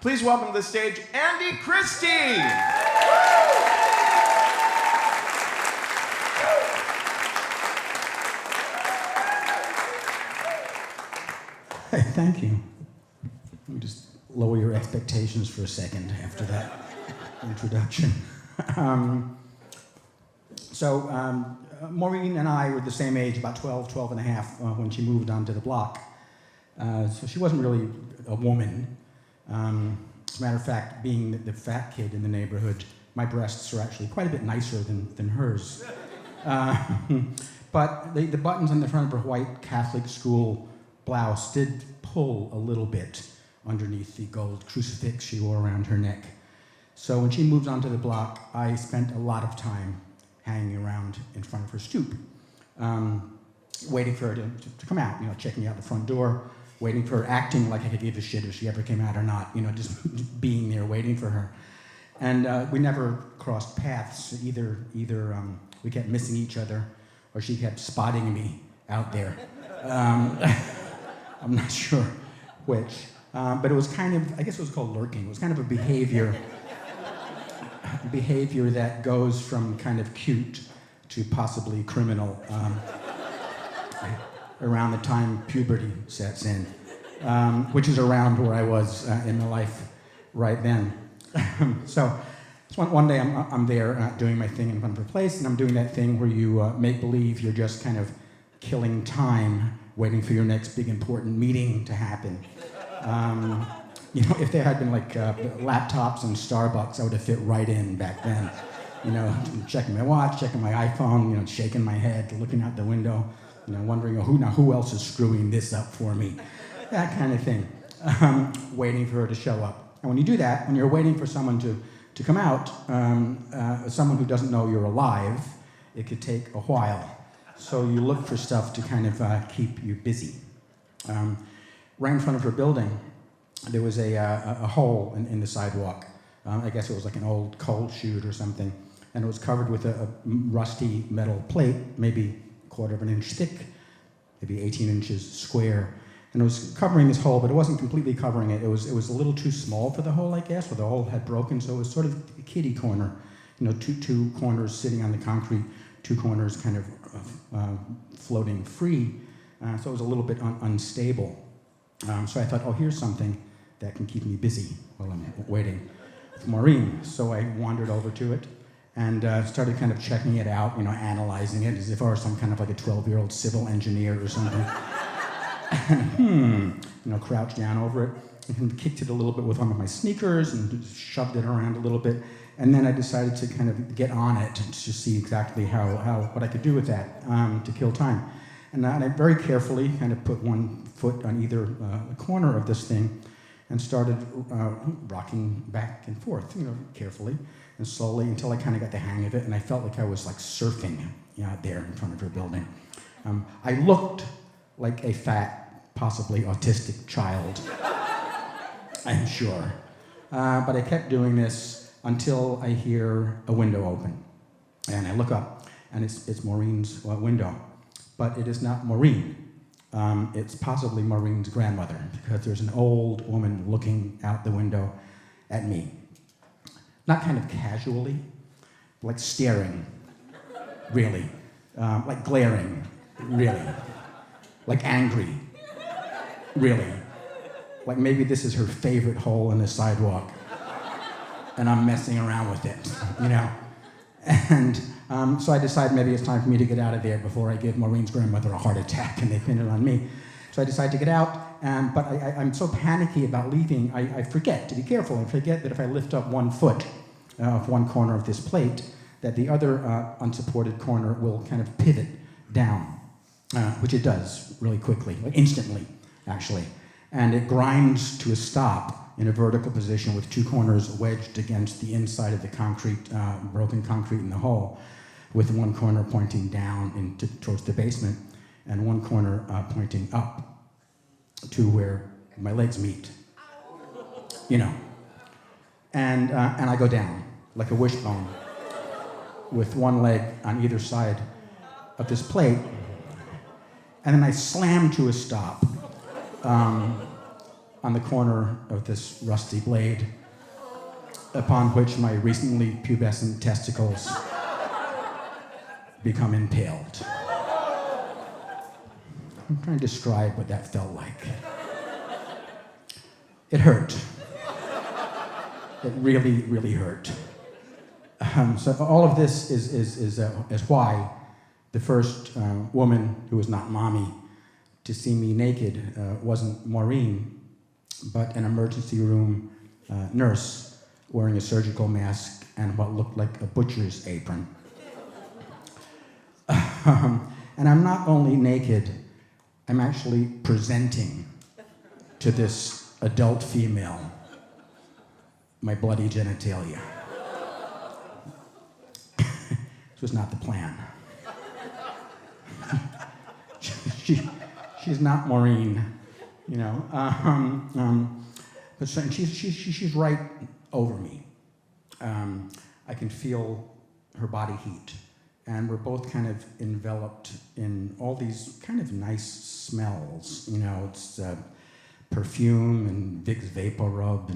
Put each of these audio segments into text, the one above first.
Please welcome to the stage, Andy Christie. Thank you. Let me just lower your expectations for a second after that introduction. Maureen and I were the same age, about 12 and a half, when she moved onto the block. So she wasn't really a woman. As a matter of fact, being the fat kid in the neighborhood, my breasts are actually quite a bit nicer than hers. But the buttons on the front of her white Catholic school blouse did pull a little bit underneath the gold crucifix she wore around her neck. So when she moved onto the block, I spent a lot of time hanging around in front of her stoop, waiting for her to come out, checking out the front door, waiting for her, acting like I could give a shit if she ever came out or not, just being there waiting for her. And we never crossed paths. Either we kept missing each other, or she kept spotting me out there. I'm not sure which. But it was kind of, I guess it was called lurking. It was kind of a behavior that goes from kind of cute to possibly criminal around the time puberty sets in, which is around where I was in my life right then. So one day I'm there doing my thing in front of her place, and I'm doing that thing where you make believe you're just kind of killing time, waiting for your next big important meeting to happen. If there had been like laptops and Starbucks, I would have fit right in back then. Checking my watch, checking my iPhone, shaking my head, looking out the window, wondering who else is screwing this up for me, that kind of thing. Waiting for her to show up. And when you do that, when you're waiting for someone to come out, someone who doesn't know you're alive, it could take a while. So you look for stuff to kind of keep you busy. Right in front of her building, there was a hole in the sidewalk. I guess it was like an old coal chute or something. And it was covered with a rusty metal plate, maybe a quarter of an inch thick, maybe 18 inches square. And it was covering this hole, but it wasn't completely covering it. It was a little too small for the hole, I guess, where the hole had broken. So it was sort of a kiddie corner, two corners sitting on the concrete, two corners kind of floating free. So it was a little bit unstable. So I thought, here's something that can keep me busy while I'm waiting for Maureen. So I wandered over to it and started kind of checking it out, analyzing it as if I were some kind of like a 12-year-old civil engineer or something. And, crouched down over it and kicked it a little bit with one of my sneakers and shoved it around a little bit. And then I decided to kind of get on it to see exactly what I could do with that to kill time. And I very carefully kind of put one foot on either corner of this thing and started rocking back and forth, carefully and slowly until I kind of got the hang of it, and I felt like I was like surfing out there in front of her building. I looked like a fat, possibly autistic child, I'm sure. But I kept doing this until I hear a window open. And I look up, and it's Maureen's window. But it is not Maureen. It's possibly Maureen's grandmother, because there's an old woman looking out the window at me. Not kind of casually, like staring, really. Like glaring, really. Like angry, really. Like maybe this is her favorite hole in the sidewalk, and I'm messing around with it, And so I decided maybe it's time for me to get out of there before I give Maureen's grandmother a heart attack and they pin it on me. So I decided to get out, but I'm so panicky about leaving, I forget to be careful. I forget that if I lift up one foot of one corner of this plate, that the other unsupported corner will kind of pivot down, which it does really quickly, like instantly, actually. And it grinds to a stop in a vertical position with two corners wedged against the inside of the concrete, broken concrete in the hole, with one corner pointing down towards the basement and one corner pointing up to where my legs meet, And I go down like a wishbone with one leg on either side of this plate, and then I slam to a stop on the corner of this rusty blade, upon which my recently pubescent testicles become impaled. I'm trying to describe what that felt like. It hurt. It really, really hurt. So all of this is why the first woman who was not mommy to see me naked wasn't Maureen, but an emergency room nurse wearing a surgical mask and what looked like a butcher's apron. And I'm not only naked, I'm actually presenting to this adult female my bloody genitalia. This was not the plan. She's not Maureen, you know. But she's right over me. I can feel her body heat. And we're both kind of enveloped in all these kind of nice smells. You know, it's perfume and Vicks VapoRub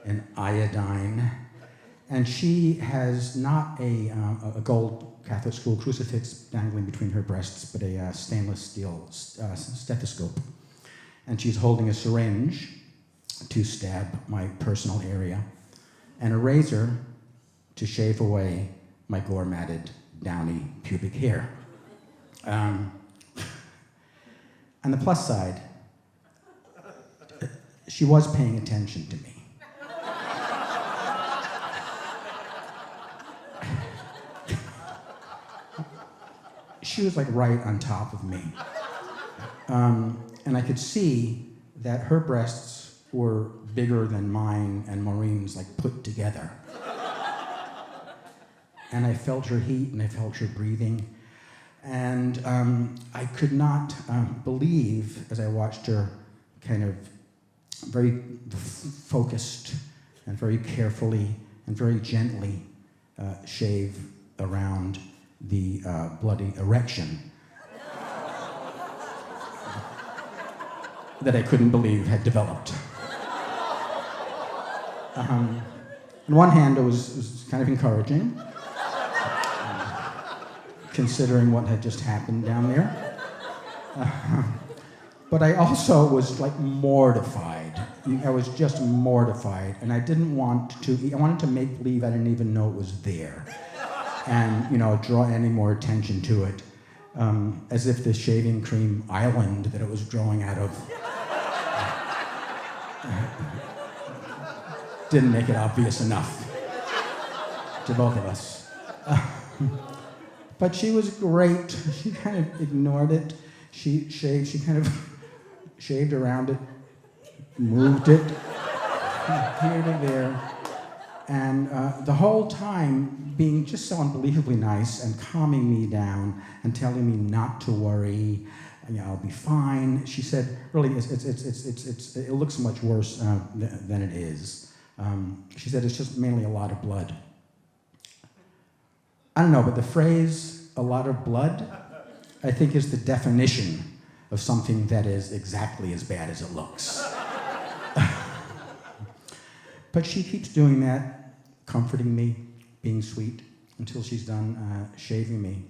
and iodine. And she has not a gold Catholic school crucifix dangling between her breasts, but a stainless steel stethoscope. And she's holding a syringe to stab my personal area, and a razor to shave away my gore-matted, downy pubic hair. On the plus side, she was paying attention to me. She was like right on top of me. And I could see that her breasts were bigger than mine and Maureen's, like put together. And I felt her heat and I felt her breathing. And I could not believe, as I watched her kind of very focused and very carefully and very gently shave around the bloody erection that I couldn't believe had developed. On one hand, it was kind of encouraging, considering what had just happened down there. But I also was like mortified. I was just mortified, and I didn't want to. I wanted to make believe I didn't even know it was there, and draw any more attention to it, as if the shaving cream island that it was growing out of didn't make it obvious enough to both of us. But she was great. She kind of ignored it. She kind of shaved around it, moved it here to there, and the whole time being just so unbelievably nice and calming me down and telling me not to worry. I'll be fine. She said, really, it looks much worse than it is. She said it's just mainly a lot of blood. I don't know, but the phrase, a lot of blood, I think is the definition of something that is exactly as bad as it looks. But she keeps doing that, comforting me, being sweet, until she's done shaving me.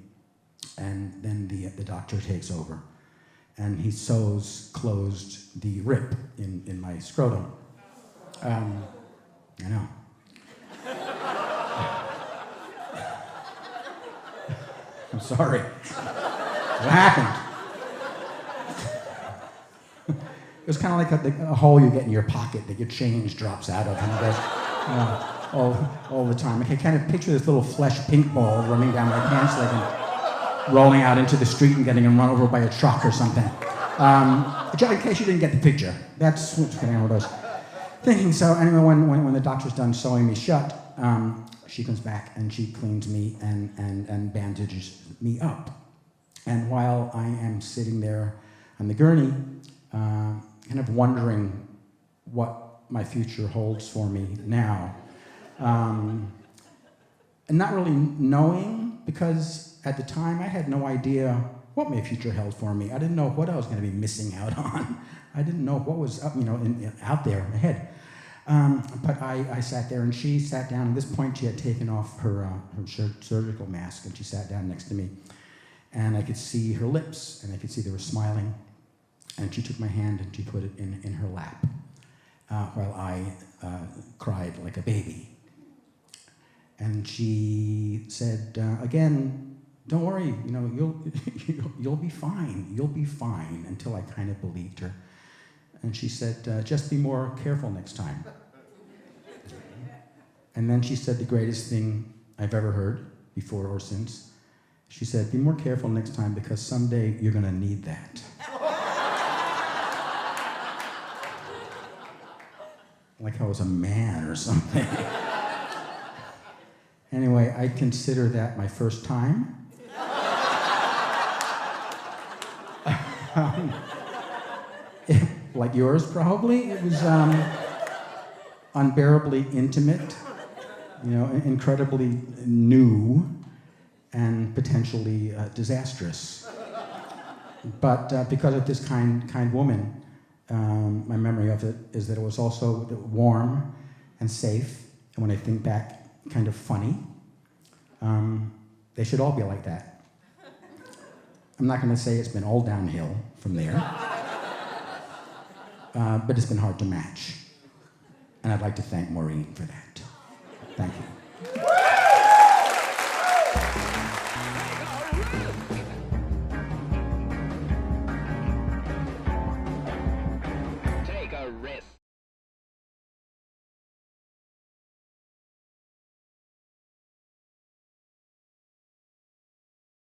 And then the doctor takes over. And he sews closed the rip in my scrotum. I know. I'm sorry. What happened? It was kind of like a hole you get in your pocket that your change drops out of, and it goes all the time. I can kind of picture this little flesh pink ball running down my pants leg and rolling out into the street and getting run over by a truck or something. In case you didn't get the picture, that's what's going on with those. Thinking so. Anyway, when the doctor's done sewing me shut, she comes back and she cleans me and bandages me up. And while I am sitting there on the gurney, kind of wondering what my future holds for me now, and not really knowing, because at the time I had no idea what my future held for me. I didn't know what I was going to be missing out on. I didn't know what was up, out there ahead. But I sat there, and she sat down. At this point, she had taken off her surgical mask, and she sat down next to me. And I could see her lips, and I could see they were smiling. And she took my hand, and she put it in her lap, while I cried like a baby. And she said, again, don't worry, you'll be fine. You'll be fine, until I kind of believed her. And she said, just be more careful next time. And then she said the greatest thing I've ever heard, before or since. She said, be more careful next time, because someday you're going to need that. Like I was a man or something. Anyway, I consider that my first time. Like yours, probably. It was unbearably intimate, incredibly new, and potentially disastrous. But because of this kind woman, my memory of it is that it was also warm and safe, and when I think back, kind of funny. They should all be like that. I'm not going to say it's been all downhill from there, but it's been hard to match. And I'd like to thank Maureen for that. Thank you.